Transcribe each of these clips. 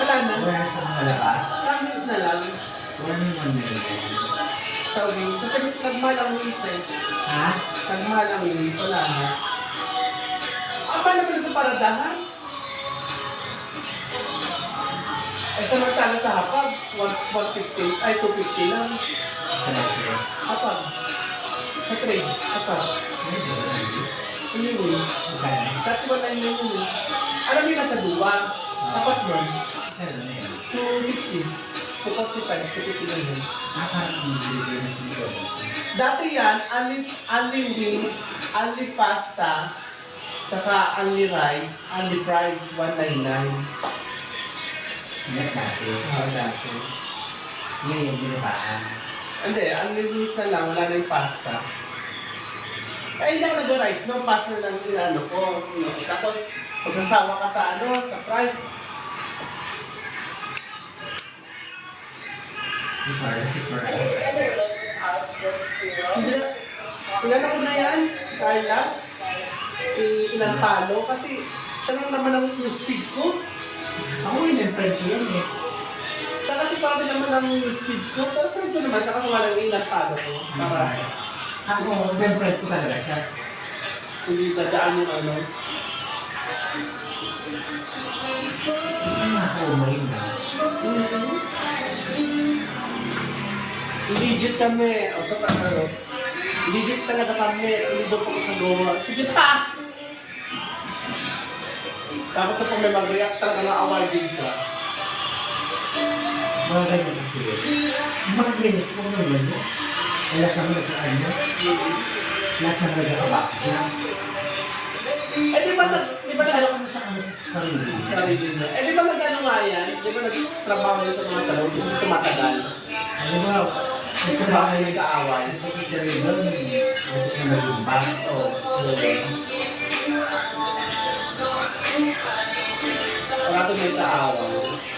Wala na. Wala sa mga labas. Summit na lang. Wala naman yun. Sa wings. Kasi nagmahal ang wings eh. Ha? Nagmahal ang wings. Wala na. Paano ba sa paradahan? Eh, samantala sa hapag, 150, ay 250 lang. Talaga. Hapag. Sa trade, hapag. Hindi wings. Dati wala yung wings. Alam niyo na sa duwa. Hapag yun. 250. 245, 250 lang yun. Dati yan, only wings, only pasta, tsaka only rice, only price, 199. Ingat natin. Dati. Ngayon, binabaan. Hindi, only wings na lang, wala na yung pasta. Eh, hindi ako nag-rice, no? Pasta na lang inaano ko. No? Tapos, magsasawa ka sa sa price. Kilala ko na yan, si Carla. Ilang talo, kasi siya lang naman ang speed ko. Ako yun, friend ko yan eh. Siya kasi parang din naman ang speed ko, pero friend ko naman siya kasi walang ilang talo ko. Para Ako, friend ko talaga siya. hindi dadaan yung ano. Sige nga ako, umayin na. Legit kami, o sa ano, legit talaga kami, hindi doon po kagawa. Sige pa! Tapos sa pag may mag-react talaga na awarding ka. Mga ganyan kasi. Mga ganyan sa mga ganyan. Wala kami nagsaan mo. Lahat na nagkakabak niya. Eh di ba Alam ko sa kami sa sarili. sarili mo? Eh di ba nag-ano nga yan? Di ba nagtrabaho yun sa mga salon? Hindi tumatagal. Ano ba? Ito ba kayo nag-aaway? Ito kita rin doon. Ito ka nagumba. Wala ito may kaaway.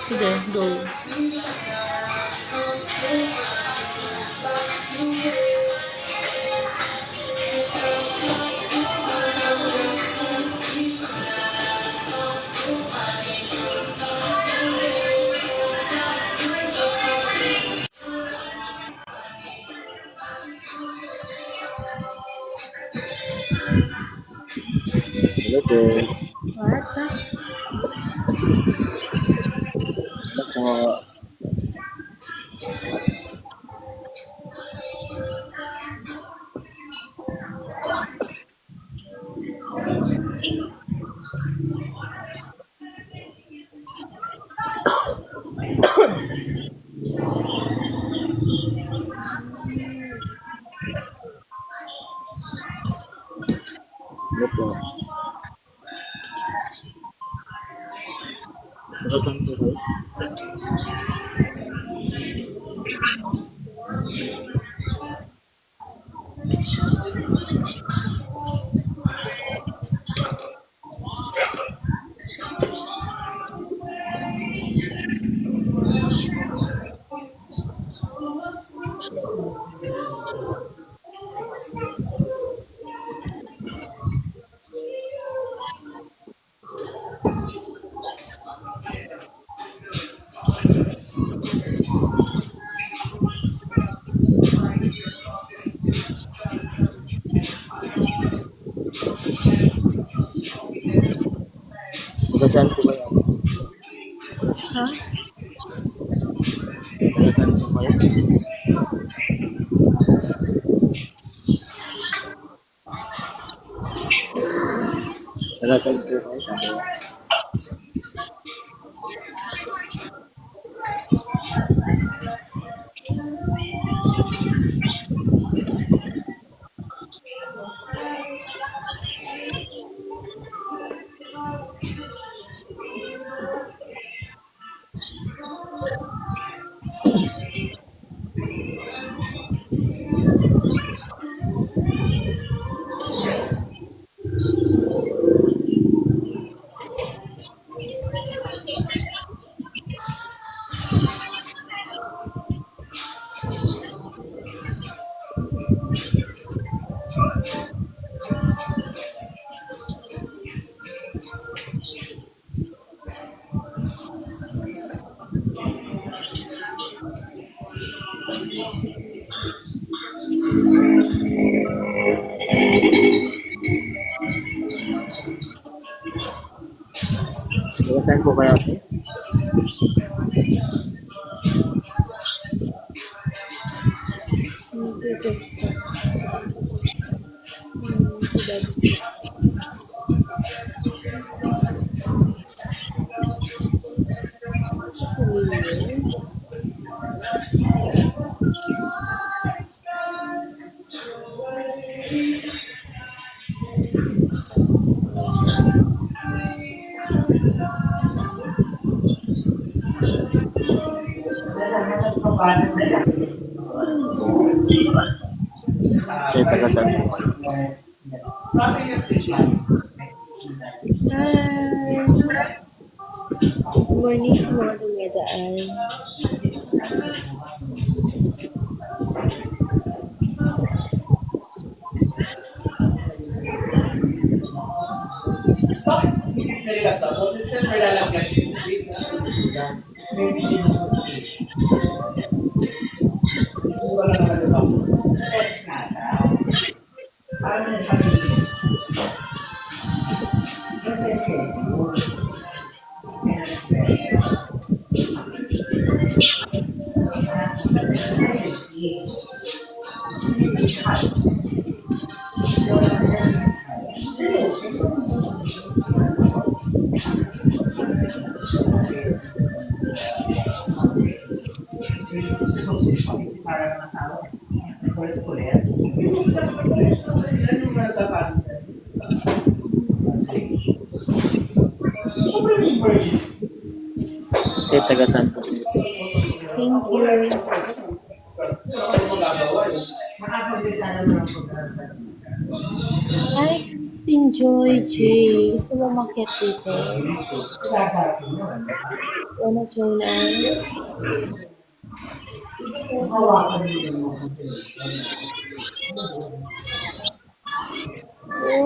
Sige, go. Hello po. What? Hello po. Ano po? Nakasan po kayo? Nakasan po kayo? Ha? Nakasan po kayo? Nakasan po kayo? Sabi ko. Nakasan po kayo? Hindi ko si Daddy. Kayo nakasan po kayo? Hi! Good morning sa mga dumadaan. Nililas ako. Siyempre, may lalagyan yung tubig na. Wala naman ito. Yan yung nagkakaroon. Kayo tagasan po kayo? Thank you. Ano magagawa yun? Hi, enjoy, Jay. Gusto mo makiat dito? Wanna join us?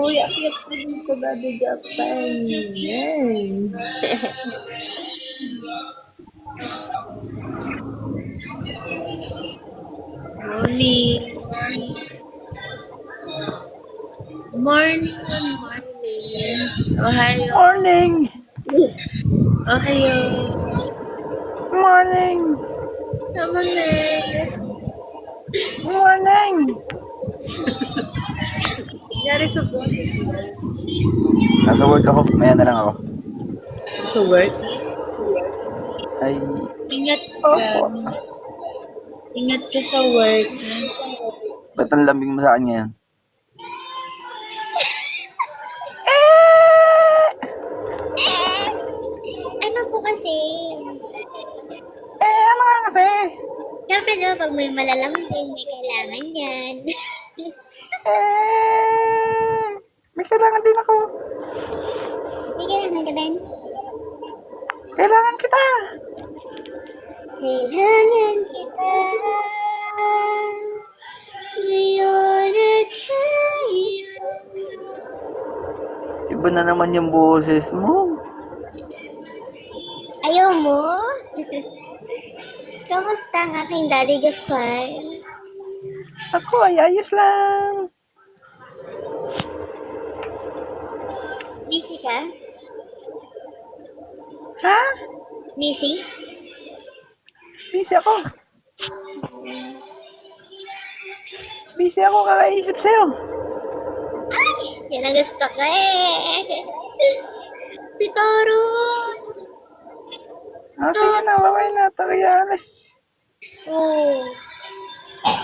Uy, akyat ko dito, Daddy Japan. Yan. Morning. Morning and morning. Ohayo. Morning! Ohayo. Morning! Morning. Morning! Nangyari sa boses mo. Nasa work ako. Maya na lang ako. Sa work? Ay, Ingat ka. Ingat ka sa work. ba't ang lambing mo sa akin ngayon? Siyempre, diba, pag may malalambing, may kailangan yan. May kailangan din ako. May kailangan ka din. Kailangan kita. Kailangan kita. Ngayon at kailan. Iba na naman yung boses mo. Ayaw mo? Kamusta ang aking Daddy Japan? Ako ay ayos lang. Busy ka? Ha? Busy? Busy ako. Busy ako kakaisip sa'yo. Yan ang gusto ko eh. Si Taurus. Sige na, babay na. Kaya alis. Oh.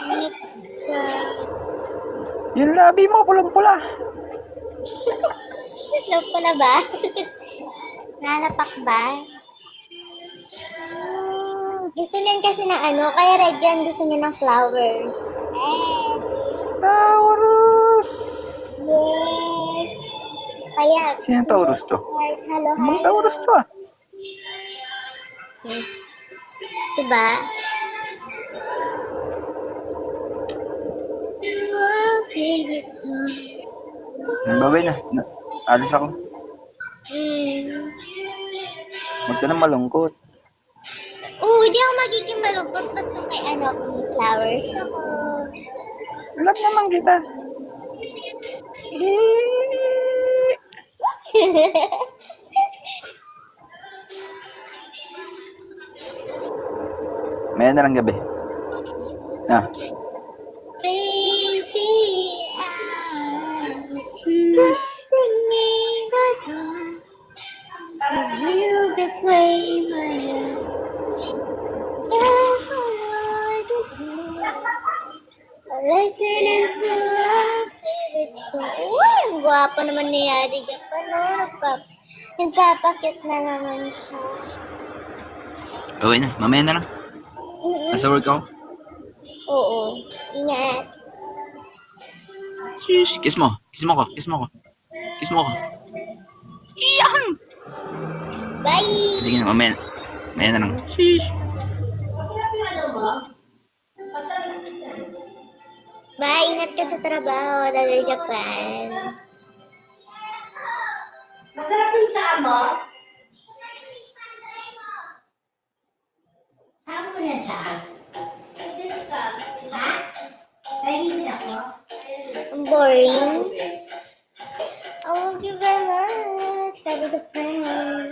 Ingat ka. Yung labi mo, pulang-pula. Love ko na ba? Nalapak ba? Gusto niyan kasi ng ano, kaya red yan, gusto niya ng flowers. Taurus. Yes. Kaya, Sino Taurus to? heart, hello, Mga hi. Taurus to ah. Yes. Diba? Favorite song. Babay na. Alis ako. Huwag ka na malungkot. Hindi ako magiging malungkot basta may ano, may flowers ako. Love naman kita. Maya na lang gabi. Baby, I'm Sheesh. singing the song. You betray my love. Listening to our favorite song. Uy, ang gwapo naman ni Yari Japan. Nagpapakit na naman siya. Okay na, mamaya na lang. Nasa work ako. Oo. Ingat. Sheesh. Kiss mo. Kiss mo ko. Kiss mo ko. Kiss mo ko. Iyan! Bye! Sige na, mamaya. Mamaya na lang. Sheesh. Bye! Ingat ka sa trabaho, Daddy Japan. Masarap yung tsaa mo? Saan mo na tsaa? Ha? Nahihintay ako? Ang boring. Oh, thank you very much, Daddy Japan.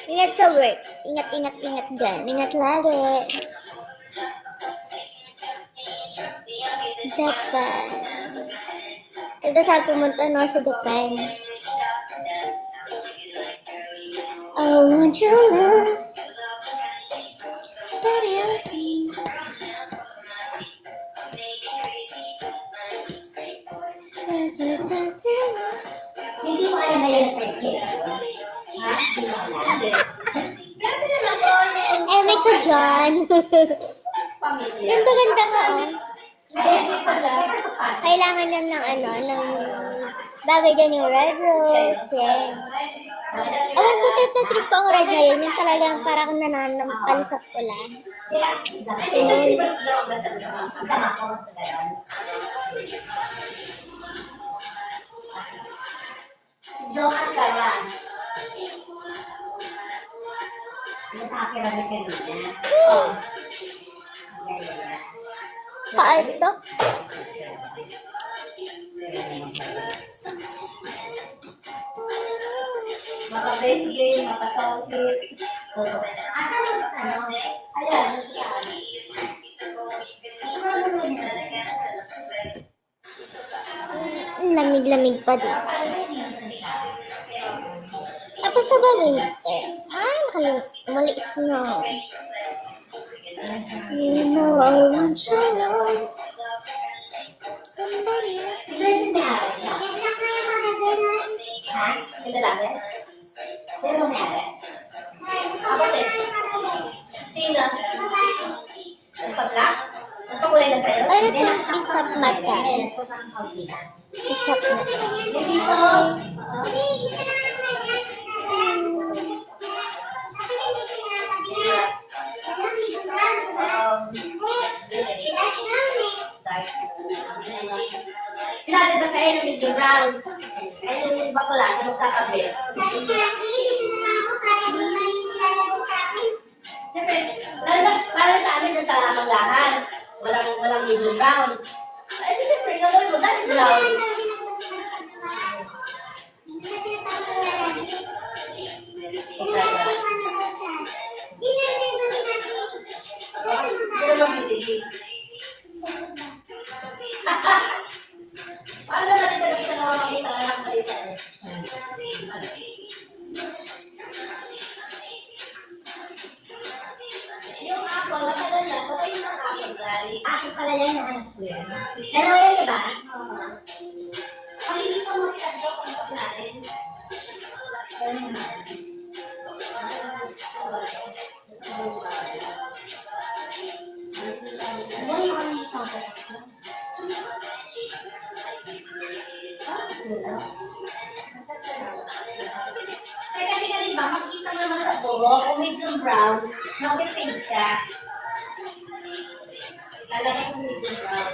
Ingat sa work. Ingat, ingat, ingat dyan. Ingat lagi. Japan. Ito saan pumunta no sa Japan. I want your love. Daddy, I'll be. Hindi mo kaya na yung press-kit. Ha? Hindi mo kaya. Eh, may ko dyan. Ganda-ganda ka, oh. Kailangan yan ng ano, ng bagay dyan yung red rose, yan. Awan ko, trip na trip ang red ngayon. Yung talagang parang nananampal sa pula. Ganun. Johan Caras. Nakakirami ka dito. Oh. Paaltok. Maka-baby, maka-toasted. Asan yung ano? Ayan. Lamig-lamig pa din. Tapos na ba winter? Ay, umalis na. You know I want your love. Somebody else. Ha? Sila lang eh? Sino nangyari? Ako din. Sino? Nagpa-black? Nagpakulay na sa'yo? Ano to? Isap mata. Hindi Isap mata. dito. Sinabi ba sa'yo ng Mr. Browns? Ayun yung bakla na magkakabit. Siyempre, lalo sa amin na sa Manglahan, walang medium brown. Ay, di siyempre, gagawin mo dahil brown. Pero mag-beauty. Paano natin talaga sa mga makita na lang balita eh? Yung ako, matagal na, patay yung mga ako, Gary. Ako pala yan na anak ko yan. Ano yan, diba? Ang hindi pa makita daw kung natin. Kaya kasi ka diba, makikita mo naman sa buro, kung medium brown, mag-fade siya. Lalabas yung medium brown.